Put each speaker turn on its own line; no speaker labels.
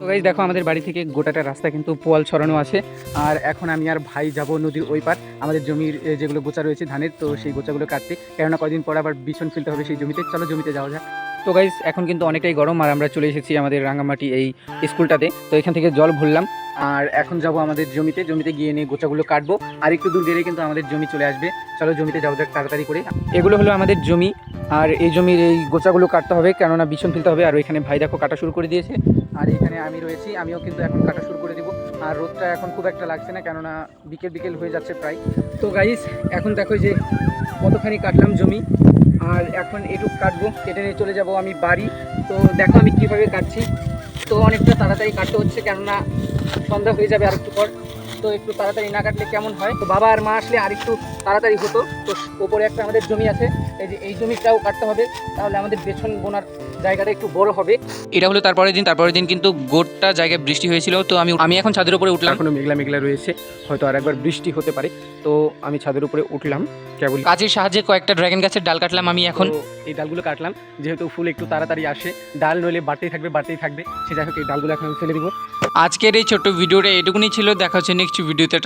তো গাইস দেখো আমাদের বাড়ি থেকে গোটাটা রাস্তা কিন্তু পোয়াল ছড়ানো আছে। আর এখন আমি আর ভাই যাব নদীর ওই পার আমাদের জমির যেগুলো গোচা রয়েছে ধানের, তো সেই গোচাগুলো কাটতে, কেননা কয়দিন পর আবার বিছন ফেলতে হবে সেই জমিতে। চলো জমিতে যাওয়া যাক। তো গাইস এখন কিন্তু অনেকটাই গরম আর আমরা চলে এসেছি আমাদের রাঙামাটি এই স্কুলটাতে। তো এখান থেকে জল ভরলাম আর এখন যাব আমাদের জমিতে। জমিতে গিয়ে নিয়ে গোচাগুলো কাটবো আর একটু দূর গেলেই কিন্তু আমাদের জমি চলে আসবে। চলো জমিতে যাওয়া যাক তাড়াতাড়ি করে। এগুলো হলো আমাদের জমি আর এই জমির এই গোচাগুলো কাটতে হবে, কেননা বিছন ফেলতে হবে। আর ওইখানে ভাই দেখো কাটা শুরু করে দিয়েছে আর এখানে আমি রয়েছি, আমিও কিন্তু এখন কাটা শুরু করে দিব। আর রোদটা এখন খুব একটা লাগছে না, কেননা বিকেল বিকেল হয়ে যাচ্ছে প্রায়। তো গাইস এখন দেখো যে কতখানি কাটলাম জমি আর এখন এটুকু কাটবো, কেটে নিয়ে চলে যাব আমি বাড়ি। তো দেখো আমি কীভাবে কাটছি। তো অনেকটা তাড়াতাড়ি কাটতে হচ্ছে, কেননা সন্ধ্যা হয়ে যাবে আর একটু পর। তো একটু তাড়াতাড়ি না কাটলে কেমন হয়, তো বাবা আর মা আসলে আর একটু তাড়াতাড়ি হতো। তো ওপরে একটা আমাদের জমি আছে, এই যে এই জমিটাও কাটতে হবে, তাহলে আমাদের বেছন বোনার জায়গাটা একটু বড় হবে। এটা হলো তারপরের দিন কিন্তু গোটা জায়গায় বৃষ্টি হয়েছিল। তো আমি এখন ছাদের উপরে উঠলাম, এখনো মেঘলা মেঘলা রয়েছে, হয়তো আর একবার বৃষ্টি হতে পারে। তো আমি ছাদের উপরে উঠলাম কেবল, কাজের সাহায্যে কয়েকটা ড্রাগন গাছের ডাল কাটলাম আমি এখন। এই ডালগুলো কাটলাম যেহেতু ফুল একটু তাড়াতাড়ি আসে, ডাল নইলে বাড়তেই থাকবে। সে যাই হোক এই ডালগুলো এখন আমি ফেলে দিব। আজকের এই ছোট্ট ভিডিওটা এটুকুনি ছিল, দেখা হচ্ছে নেক্সট ভিডিওতে।